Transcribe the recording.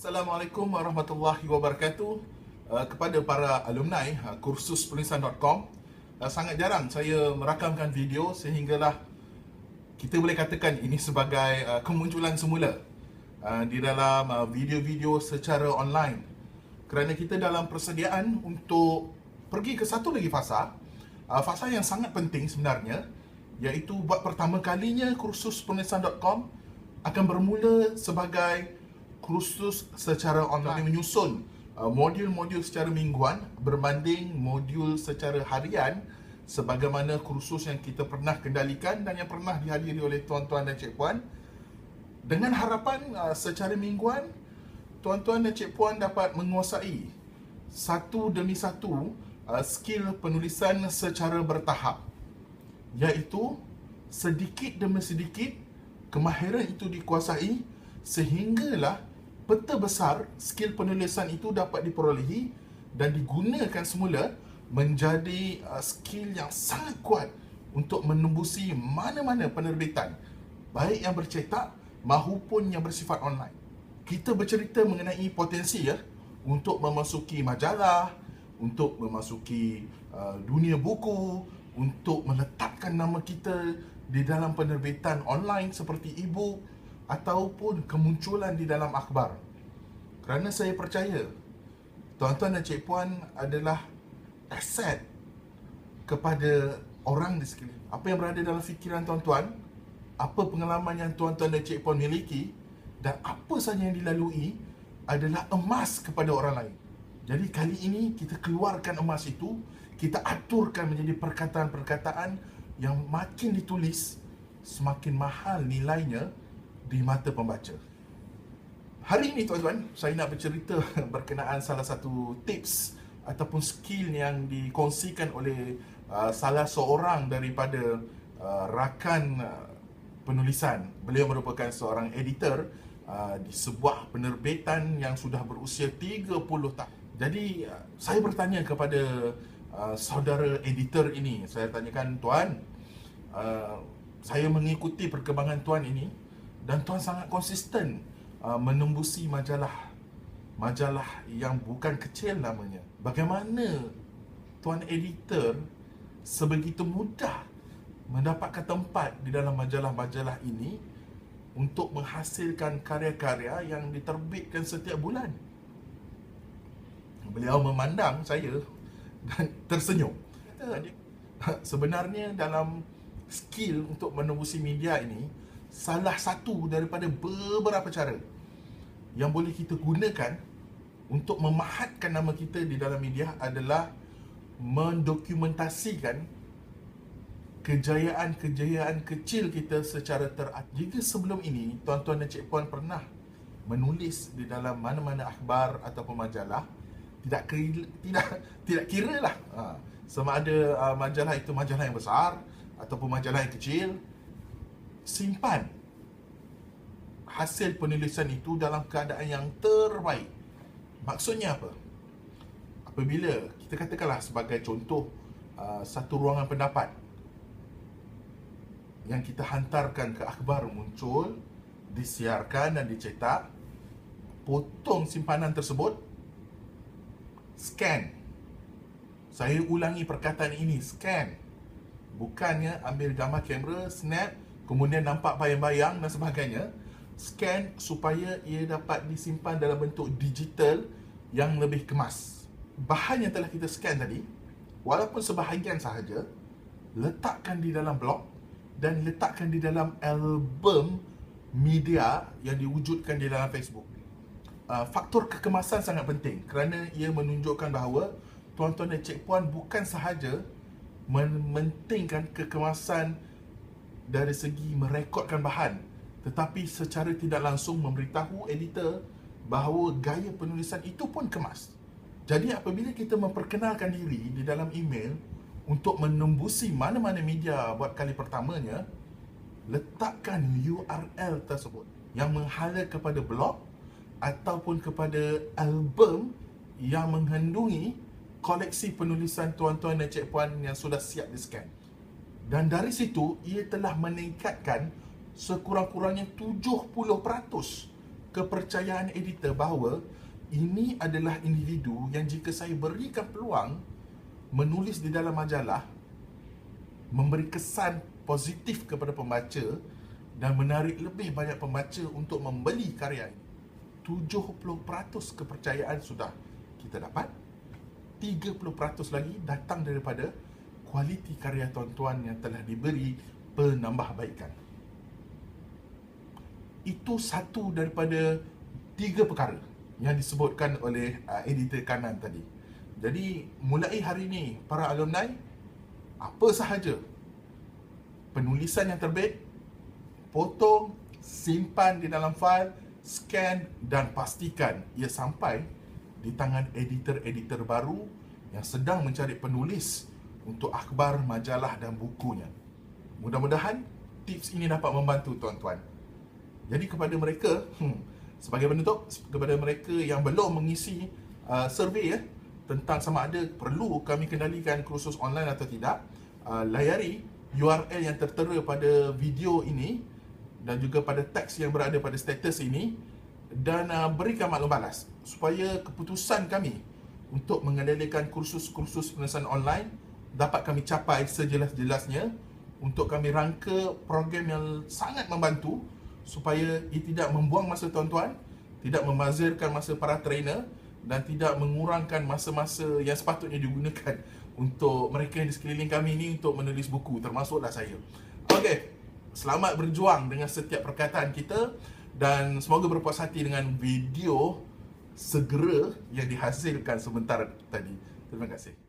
Assalamualaikum warahmatullahi wabarakatuh. Kepada para alumni kursus penulisan.com, sangat jarang saya merakamkan video sehinggalah kita boleh katakan ini sebagai kemunculan semula di dalam video-video secara online. Kerana kita dalam persediaan untuk pergi ke satu lagi fasa yang sangat penting sebenarnya, iaitu buat pertama kalinya kursus penulisan.com akan bermula sebagai kursus secara online, menyusun modul-modul secara mingguan berbanding modul secara harian sebagaimana kursus yang kita pernah kendalikan dan yang pernah dihadiri oleh tuan-tuan dan cik-puan, dengan harapan secara mingguan tuan-tuan dan cik-puan dapat menguasai satu demi satu skill penulisan secara bertahap, iaitu sedikit demi sedikit kemahiran itu dikuasai sehinggalah peta besar skill penulisan itu dapat diperolehi dan digunakan semula menjadi skill yang sangat kuat untuk menembusi mana-mana penerbitan, baik yang bercetak maupun yang bersifat online. Kita bercerita mengenai potensi untuk memasuki majalah, untuk memasuki dunia buku, untuk meletakkan nama kita di dalam penerbitan online seperti e-book ataupun kemunculan di dalam akhbar. Kerana saya percaya tuan-tuan dan cik-puan adalah aset kepada orang di sekeliling. Apa yang berada dalam fikiran tuan-tuan, apa pengalaman yang tuan-tuan dan cik-puan miliki dan apa sahaja yang dilalui adalah emas kepada orang lain. Jadi kali ini kita keluarkan emas itu, kita aturkan menjadi perkataan-perkataan yang makin ditulis semakin mahal nilainya di mata pembaca. Hari ini tuan-tuan, saya nak bercerita berkenaan salah satu tips ataupun skill yang dikongsikan oleh salah seorang daripada rakan penulisan. Beliau merupakan seorang editor di sebuah penerbitan yang sudah berusia 30 tahun. Jadi saya bertanya kepada saudara editor ini, saya tanyakan, tuan, saya mengikuti perkembangan tuan ini dan tuan sangat konsisten menembusi majalah yang bukan kecil namanya. Bagaimana tuan editor sebegitu mudah mendapatkan tempat di dalam majalah-majalah ini untuk menghasilkan karya-karya yang diterbitkan setiap bulan? Beliau memandang saya dan tersenyum. Sebenarnya dalam skill untuk menembusi media ini, salah satu daripada beberapa cara yang boleh kita gunakan untuk memahatkan nama kita di dalam media adalah mendokumentasikan kejayaan-kejayaan kecil kita secara teratur. Jika sebelum ini tuan-tuan dan cik-puan pernah menulis di dalam mana-mana akhbar ataupun majalah, tidak kira lah sama ada majalah itu majalah yang besar ataupun majalah yang kecil, simpan hasil penulisan itu dalam keadaan yang terbaik. Maksudnya apa? Apabila kita katakanlah sebagai contoh satu ruangan pendapat yang kita hantarkan ke akhbar muncul, disiarkan dan dicetak, potong simpanan tersebut, scan. Saya ulangi perkataan ini, scan. Bukannya ambil gambar kamera, snap, kemudian nampak bayang-bayang dan sebagainya. Scan supaya ia dapat disimpan dalam bentuk digital yang lebih kemas. Bahan yang telah kita scan tadi, walaupun sebahagian sahaja, letakkan di dalam blog dan letakkan di dalam album media yang diwujudkan di dalam Facebook. Faktor kekemasan sangat penting kerana ia menunjukkan bahawa tuan-tuan dan cik-puan bukan sahaja mementingkan kekemasan dari segi merekodkan bahan, tetapi secara tidak langsung memberitahu editor bahawa gaya penulisan itu pun kemas. Jadi apabila kita memperkenalkan diri di dalam email untuk menembusi mana-mana media buat kali pertamanya, letakkan URL tersebut yang menghala kepada blog ataupun kepada album yang mengandungi koleksi penulisan tuan-tuan dan cik-puan yang sudah siap di-scan. Dan dari situ, ia telah meningkatkan sekurang-kurangnya 70% kepercayaan editor bahawa ini adalah individu yang jika saya berikan peluang menulis di dalam majalah, memberi kesan positif kepada pembaca dan menarik lebih banyak pembaca untuk membeli karya ini. 70% kepercayaan sudah kita dapat. 30% lagi datang daripada kualiti karya tuan-tuan yang telah diberi penambahbaikan. Itu satu daripada 3 perkara yang disebutkan oleh editor kanan tadi. Jadi mulai hari ini para alumni, apa sahaja penulisan yang terbit, potong, simpan di dalam fail, scan dan pastikan ia sampai di tangan editor-editor baru yang sedang mencari penulis untuk akhbar, majalah dan bukunya. Mudah-mudahan tips ini dapat membantu tuan-tuan. Jadi kepada mereka, sebagai penutup, kepada mereka yang belum mengisi survei tentang sama ada perlu kami kendalikan kursus online atau tidak, layari URL yang tertera pada video ini dan juga pada teks yang berada pada status ini dan berikan maklum balas supaya keputusan kami untuk mengendalikan kursus-kursus penulisan online dapat kami capai sejelas-jelasnya untuk kami rangka program yang sangat membantu supaya ia tidak membuang masa tuan-tuan, tidak membazirkan masa para trainer dan tidak mengurangkan masa-masa yang sepatutnya digunakan untuk mereka yang di sekeliling kami ini untuk menulis buku, termasuklah saya. Okey, selamat berjuang dengan setiap perkataan kita dan semoga berpuas hati dengan video segera yang dihasilkan sebentar tadi. Terima kasih.